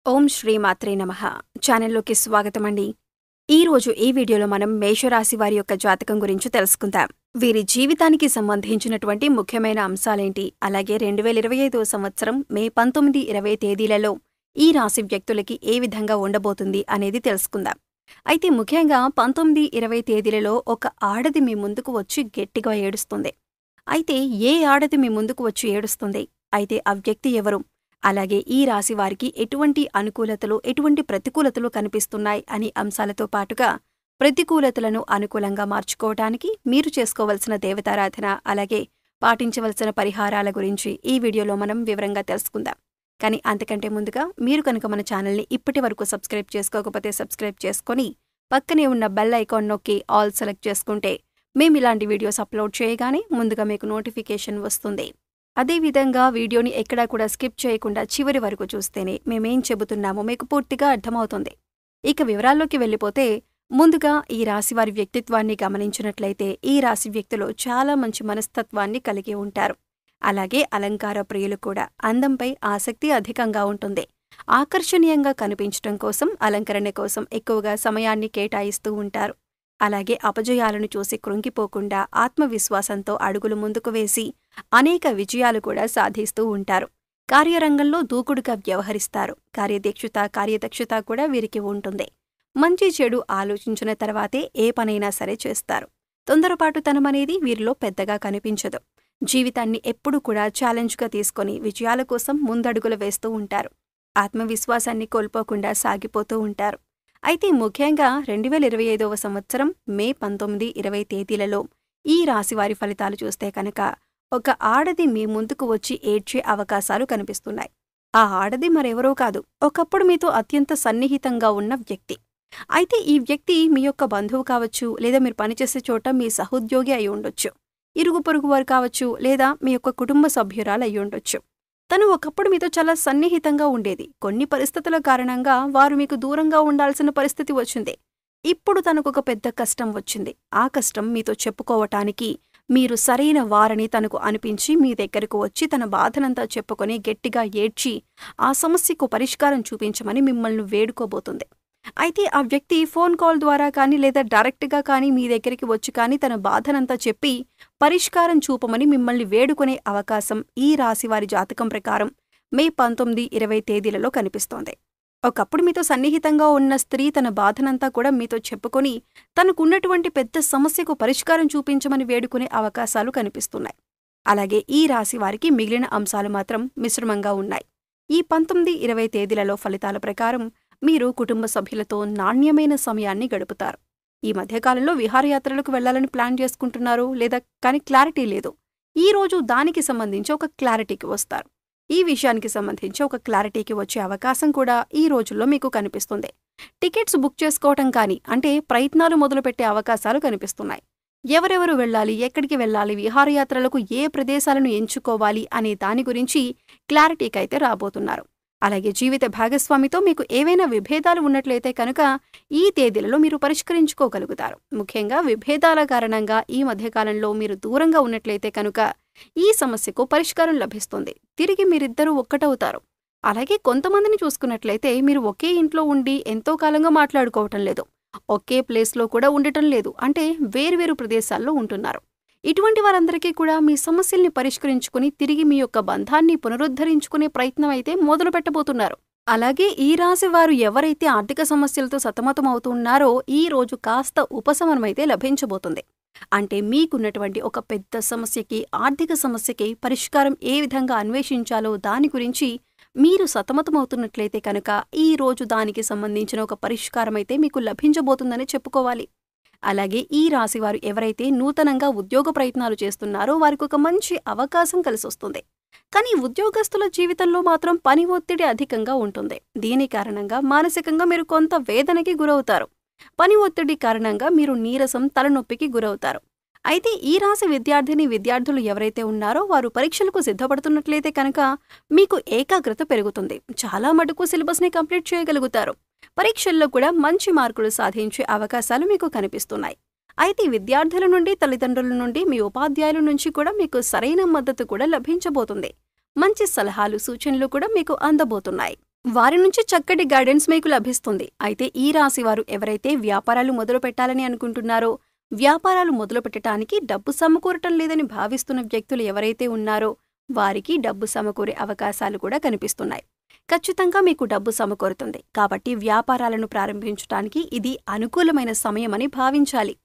ఓం శ్రీ మాత్రే నమః ఛానల్లోకి స్వాగతమండి. ఈరోజు ఈ వీడియోలో మనం మేషరాశి వారి యొక్క జాతకం గురించి తెలుసుకుందాం. వీరి జీవితానికి సంబంధించినటువంటి ముఖ్యమైన అంశాలేంటి, అలాగే 2025 సంవత్సరం మే 19, 20 తేదీలలో ఈ రాశి వ్యక్తులకి ఏ విధంగా ఉండబోతుంది అనేది తెలుసుకుందాం. అయితే ముఖ్యంగా 19, 20 తేదీలలో ఒక ఆడది మీ ముందుకు వచ్చి గట్టిగా ఏడుస్తుంది. అయితే ఏ ఆడది మీ ముందుకు వచ్చి ఏడుస్తుంది, అయితే ఆ వ్యక్తి ఎవరు, అలాగే ఈ రాశి వారికి ఎటువంటి అనుకూలతలు ఎటువంటి ప్రతికూలతలు కనిపిస్తున్నాయి అనే అంశాలతో పాటుగా ప్రతికూలతలను అనుకూలంగా మార్చుకోవడానికి మీరు చేసుకోవలసిన దేవతారాధన అలాగే పాటించవలసిన పరిహారాల గురించి ఈ వీడియోలో మనం వివరంగా తెలుసుకుందాం. కానీ అంతకంటే ముందుగా మీరు కనుక మన ఛానల్ని ఇప్పటి వరకు సబ్స్క్రైబ్ చేసుకోకపోతే సబ్స్క్రైబ్ చేసుకొని పక్కనే ఉన్న బెల్ ఐకాన్ నొక్కి ఆల్ సెలెక్ట్ చేసుకుంటే మేము ఇలాంటి వీడియోస్ అప్లోడ్ చేయగానే ముందుగా మీకు నోటిఫికేషన్ వస్తుంది. అదేవిధంగా వీడియోని ఎక్కడా కూడా స్కిప్ చేయకుండా చివరి వరకు చూస్తేనే మేమేం చెబుతున్నామో మీకు పూర్తిగా అర్థమవుతుంది. ఇక వివరాల్లోకి వెళ్ళిపోతే ముందుగా ఈ రాశివారి వ్యక్తిత్వాన్ని గమనించినట్లయితే ఈ రాశి వ్యక్తులు చాలా మంచి మనస్తత్వాన్ని కలిగి ఉంటారు. అలాగే అలంకార ప్రియులు కూడా. అందంపై ఆసక్తి అధికంగా ఉంటుంది. ఆకర్షణీయంగా కనిపించడం కోసం అలంకరణ కోసం ఎక్కువగా సమయాన్ని కేటాయిస్తూ ఉంటారు. అలాగే అపజయాలను చూసి కృంగిపోకుండా ఆత్మవిశ్వాసంతో అడుగులు ముందుకు వేసి అనేక విజయాలు కూడా సాధిస్తూ ఉంటారు. కార్యరంగంలో దూకుడుగా వ్యవహరిస్తారు. కార్యదక్షత కూడా వీరికి ఉంటుంది. మంచి చెడు ఆలోచించిన తర్వాతే ఏ పనైనా సరే చేస్తారు. తొందరపాటుతనమనేది వీరిలో పెద్దగా కనిపించదు. జీవితాన్ని ఎప్పుడూ కూడా ఛాలెంజ్గా తీసుకొని విజయాల కోసం ముందడుగులు వేస్తూ ఉంటారు. ఆత్మవిశ్వాసాన్ని కోల్పోకుండా సాగిపోతూ ఉంటారు. అయితే ముఖ్యంగా 2025 సంవత్సరం మే 19, 20 తేదీలలో ఈ రాశివారి ఫలితాలు చూస్తే కనుక ఒక ఆడది మీ ముందుకు వచ్చి ఏడ్చే అవకాశాలు కనిపిస్తున్నాయి. ఆ ఆడది మరెవరో కాదు, ఒకప్పుడు మీతో అత్యంత సన్నిహితంగా ఉన్న వ్యక్తి. అయితే ఈ వ్యక్తి మీ యొక్క బంధువు కావచ్చు, లేదా మీరు పనిచేసే చోట మీ సహోద్యోగి అయి ఉండొచ్చు, ఇరుగు పొరుగు వారు కావచ్చు, లేదా మీ యొక్క కుటుంబ సభ్యురాలు అయి ఉండొచ్చు. తను ఒకప్పుడు మీతో చాలా సన్నిహితంగా ఉండేది. కొన్ని పరిస్థితుల కారణంగా వారు మీకు దూరంగా ఉండాల్సిన పరిస్థితి వచ్చింది. ఇప్పుడు తనకొక పెద్ద కష్టం వచ్చింది. ఆ కష్టం మీతో చెప్పుకోవటానికి మీరు సరైన వారని తనకు అనిపించి మీ దగ్గరకు వచ్చి తన బాధనంతా చెప్పుకొని గట్టిగా ఏడ్చి ఆ సమస్యకు పరిష్కారం చూపించమని మిమ్మల్ని వేడుకోబోతుంది. అయితే ఆ వ్యక్తి ఫోన్ కాల్ ద్వారా కానీ లేదా డైరెక్ట్గా కానీ మీ దగ్గరికి వచ్చి కానీ తన బాధనంతా చెప్పి పరిష్కారం చూపమని మిమ్మల్ని వేడుకునే అవకాశం ఈ రాశివారి జాతకం ప్రకారం మే 19, 20 తేదీలలో కనిపిస్తోంది. ఒకప్పుడు మీతో సన్నిహితంగా ఉన్న స్త్రీ తన బాధనంతా కూడా మీతో చెప్పుకొని తనకున్నటువంటి పెద్ద సమస్యకు పరిష్కారం చూపించమని వేడుకునే అవకాశాలు కనిపిస్తున్నాయి. అలాగే ఈ రాశివారికి మిగిలిన అంశాలు మాత్రం మిశ్రమంగా ఉన్నాయి. ఈ 19, 20 తేదీలలో ఫలితాల ప్రకారం మీరు కుటుంబ సభ్యులతో నాణ్యమైన సమయాన్ని గడుపుతారు. ఈ మధ్యకాలంలో విహారయాత్రలకు వెళ్లాలని ప్లాన్ చేసుకుంటున్నారు, లేదా కానీ క్లారిటీ లేదు. ఈ రోజు దానికి సంబంధించి ఒక క్లారిటీకి వస్తారు. ఈ విషయానికి సంబంధించి ఒక క్లారిటీకి వచ్చే అవకాశం కూడా ఈ రోజుల్లో మీకు కనిపిస్తుంది. టికెట్స్ బుక్ చేసుకోవటం కానీ అంటే ప్రయత్నాలు మొదలుపెట్టే అవకాశాలు కనిపిస్తున్నాయి. ఎవరెవరు వెళ్ళాలి, ఎక్కడికి వెళ్ళాలి, విహారయాత్రలకు ఏ ప్రదేశాలను ఎంచుకోవాలి అనే దాని గురించి క్లారిటీకైతే రాబోతున్నారు. అలాగే జీవిత భాగస్వామితో మీకు ఏవైనా విభేదాలు ఉన్నట్లయితే కనుక ఈ తేదీలలో మీరు పరిష్కరించుకోగలుగుతారు. ముఖ్యంగా విభేదాల కారణంగా ఈ మధ్యకాలంలో మీరు దూరంగా ఉన్నట్లయితే కనుక ఈ సమస్యకు పరిష్కారం లభిస్తుంది. తిరిగి మీరిద్దరూ ఒక్కటవుతారు. అలాగే కొంతమందిని చూసుకున్నట్లయితే మీరు ఒకే ఇంట్లో ఉండి ఎంతో కాలంగా మాట్లాడుకోవటం లేదు, ఒకే ప్లేస్లో కూడా ఉండటం లేదు, అంటే వేర్వేరు ప్రదేశాల్లో ఉంటున్నారు. ఇటువంటి వారందరికీ కూడా మీ సమస్యల్ని పరిష్కరించుకుని తిరిగి మీ యొక్క బంధాన్ని పునరుద్ధరించుకునే ప్రయత్నం అయితే మొదలు పెట్టబోతున్నారు. అలాగే ఈ రాశి వారు ఎవరైతే ఆర్థిక సమస్యలతో సతమతమవుతున్నారో ఈ రోజు కాస్త ఉపశమనమైతే లభించబోతుంది. అంటే మీకున్నటువంటి ఒక పెద్ద సమస్యకి, ఆర్థిక సమస్యకి పరిష్కారం ఏ విధంగా అన్వేషించాలో దాని గురించి మీరు సతమతమవుతున్నట్లయితే కనుక ఈ రోజు దానికి సంబంధించిన ఒక పరిష్కారం అయితే మీకు లభించబోతుందని చెప్పుకోవాలి. అలాగే ఈ రాశివారు ఎవరైతే నూతనంగా ఉద్యోగ ప్రయత్నాలు చేస్తున్నారో వారికి ఒక మంచి అవకాశం కలిసొస్తుంది. కానీ ఉద్యోగస్తుల జీవితంలో మాత్రం పని ఒత్తిడి అధికంగా ఉంటుంది. దీని కారణంగా మానసికంగా మీరు కొంత వేదనకి గురవుతారు. పని ఒత్తిడి కారణంగా మీరు నీరసం, తలనొప్పికి గురవుతారు. అయితే ఈ రాశి విద్యార్థులు ఎవరైతే ఉన్నారో వారు పరీక్షలకు సిద్ధపడుతున్నట్లయితే కనుక మీకు ఏకాగ్రత పెరుగుతుంది. చాలా మటుకు సిలబస్ని కంప్లీట్ చేయగలుగుతారు. పరీక్షల్లో కూడా మంచి మార్కులు సాధించే అవకాశాలు మీకు కనిపిస్తున్నాయి. అయితే విద్యార్థుల నుండి, తల్లిదండ్రుల నుండి, మీ ఉపాధ్యాయుల నుంచి కూడా మీకు సరైన మద్దతు కూడా లభించబోతుంది. మంచి సలహాలు, సూచనలు కూడా మీకు అందబోతున్నాయి. వారి నుంచి చక్కటి గైడెన్స్ మీకు లభిస్తుంది. అయితే ఈ రాశి వారు ఎవరైతే వ్యాపారాలు మొదలు పెట్టాలని అనుకుంటున్నారో, వ్యాపారాలు మొదలు పెట్టడానికి డబ్బు సమకూరటం లేదని భావిస్తున్న వ్యక్తులు ఎవరైతే ఉన్నారో వారికి డబ్బు సమకూరే అవకాశాలు కూడా కనిపిస్తున్నాయి. ఖచ్చితంగా మీకు డబ్బు సమకూరుతుంది. కాబట్టి వ్యాపారాలను ప్రారంభించడానికి ఇది అనుకూలమైన సమయమని భావించాలి.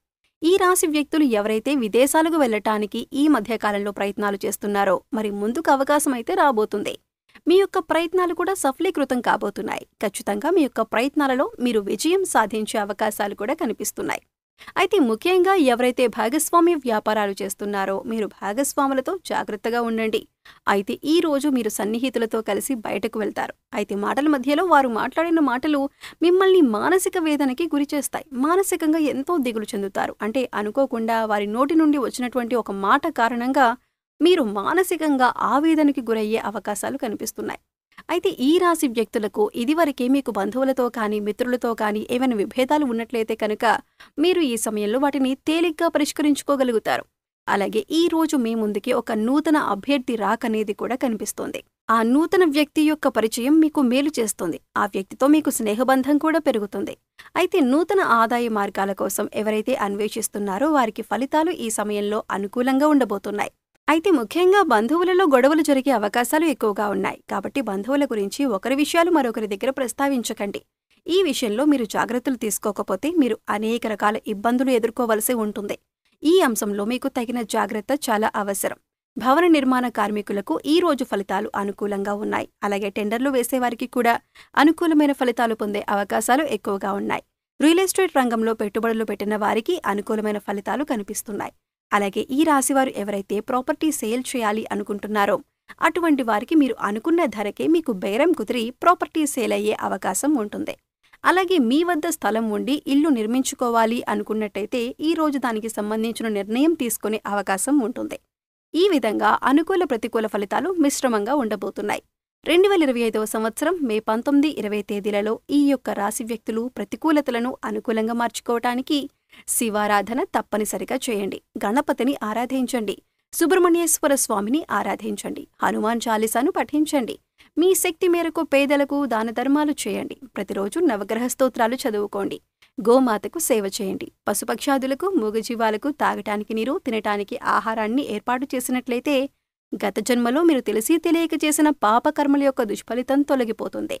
ఈ రాశి వ్యక్తులు ఎవరైతే విదేశాలకు వెళ్లటానికి ఈ మధ్యకాలంలో ప్రయత్నాలు చేస్తున్నారో మరి ముందుకు అవకాశం అయితే రాబోతుంది. మీ యొక్క ప్రయత్నాలు కూడా సఫలీకృతం కాబోతున్నాయి. ఖచ్చితంగా మీ యొక్క ప్రయత్నాలలో మీరు విజయం సాధించే అవకాశాలు కూడా కనిపిస్తున్నాయి. అయితే ముఖ్యంగా ఎవరైతే భాగస్వామ్య వ్యాపారాలు చేస్తున్నారో మీరు భాగస్వాములతో జాగ్రత్తగా ఉండండి. అయితే ఈ రోజు మీరు సన్నిహితులతో కలిసి బయటకు వెళ్తారు. అయితే మాటల మధ్యలో వారు మాట్లాడిన మాటలు మిమ్మల్ని మానసిక వేదనకి గురిచేస్తాయి. మానసికంగా ఎంతో దిగులు చెందుతారు. అంటే అనుకోకుండా వారి నోటి నుండి వచ్చినటువంటి ఒక మాట కారణంగా మీరు మానసికంగా ఆవేదనకి గురయ్యే అవకాశాలు కనిపిస్తున్నాయి. అయితే ఈ రాశి వ్యక్తులకు ఇదివరకే మీకు బంధువులతో కానీ మిత్రులతో కానీ ఏమైనా విభేదాలు ఉన్నట్లయితే కనుక మీరు ఈ సమయంలో వాటిని తేలిగ్గా పరిష్కరించుకోగలుగుతారు. అలాగే ఈ రోజు మీ ముందుకి ఒక నూతన అభ్యర్థి రాకనేది కూడా కనిపిస్తోంది. ఆ నూతన వ్యక్తి యొక్క పరిచయం మీకు మేలు చేస్తుంది. ఆ వ్యక్తితో మీకు స్నేహబంధం కూడా పెరుగుతుంది. అయితే నూతన ఆదాయ మార్గాల కోసం ఎవరైతే అన్వేషిస్తున్నారో వారికి ఫలితాలు ఈ సమయంలో అనుకూలంగా ఉండబోతున్నాయి. అయితే ముఖ్యంగా బంధువులలో గొడవలు జరిగే అవకాశాలు ఎక్కువగా ఉన్నాయి. కాబట్టి బంధువుల గురించి ఒకరి విషయాలు మరొకరి దగ్గర ప్రస్తావించకండి. ఈ విషయంలో మీరు జాగ్రత్తలు తీసుకోకపోతే మీరు అనేక రకాల ఇబ్బందులు ఎదుర్కోవలసి ఉంటుంది. ఈ అంశంలో మీకు తగిన జాగ్రత్త చాలా అవసరం. భవన నిర్మాణ కార్మికులకు ఈ రోజు ఫలితాలు అనుకూలంగా ఉన్నాయి. అలాగే టెండర్లు వేసేవారికి కూడా అనుకూలమైన ఫలితాలు పొందే అవకాశాలు ఎక్కువగా ఉన్నాయి. రియల్ ఎస్టేట్ రంగంలో పెట్టుబడులు పెట్టిన వారికి అనుకూలమైన ఫలితాలు కనిపిస్తున్నాయి. అలాగే ఈ రాశివారు ఎవరైతే ప్రాపర్టీ సేల్ చేయాలి అనుకుంటున్నారో అటువంటి వారికి మీరు అనుకున్న ధరకే మీకు బేరం కుదిరి ప్రాపర్టీ సేల్ అయ్యే అవకాశం ఉంటుంది. అలాగే మీ వద్ద స్థలం ఉండి ఇల్లు నిర్మించుకోవాలి అనుకున్నట్టయితే ఈ రోజు దానికి సంబంధించిన నిర్ణయం తీసుకునే అవకాశం ఉంటుంది. ఈ విధంగా అనుకూల ప్రతికూల ఫలితాలు మిశ్రమంగా ఉండబోతున్నాయి. 2025వ సంవత్సరం మే 19, 20 తేదీలలో ఈ యొక్క రాశి వ్యక్తులు ప్రతికూలతలను అనుకూలంగా మార్చుకోవటానికి శివారాధన తప్పనిసరిగా చేయండి. గణపతిని ఆరాధించండి. సుబ్రహ్మణ్యేశ్వర స్వామిని ఆరాధించండి. హనుమాన్ చాలీసాను పఠించండి. మీ శక్తి మేరకు పేదలకు దాన ధర్మాలు చేయండి. ప్రతిరోజు నవగ్రహ స్తోత్రాలు చదువుకోండి. గోమాతకు సేవ చేయండి. పశుపక్షాదులకు మూగజీవాలకు తాగటానికి నీరు, తినటానికి ఆహారాన్ని ఏర్పాటు చేసినట్లయితే గత జన్మలో మీరు తెలిసి తెలియక చేసిన పాపకర్మల యొక్క దుష్ఫలితం తొలగిపోతుంది.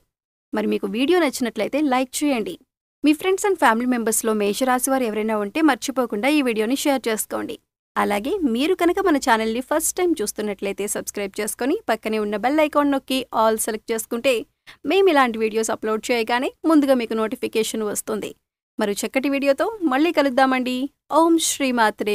మరి మీకు వీడియో నచ్చినట్లయితే లైక్ చేయండి. మీ ఫ్రెండ్స్ అండ్ ఫ్యామిలీ మెంబర్స్లో మేషరాశి వారు ఎవరైనా ఉంటే మర్చిపోకుండా ఈ వీడియోని షేర్ చేసుకోండి. అలాగే మీరు కనుక మన ఛానల్ని ఫస్ట్ టైం చూస్తున్నట్లయితే సబ్స్క్రైబ్ చేసుకుని పక్కనే ఉన్న బెల్ ఐకాన్ నొక్కి ఆల్ సెలెక్ట్ చేసుకుంటే మేము ఇలాంటి వీడియోస్ అప్లోడ్ చేయగానే ముందుగా మీకు నోటిఫికేషన్ వస్తుంది. మరి చక్కటి వీడియోతో మళ్ళీ కలుద్దామండి. ఓం శ్రీమాత్రే.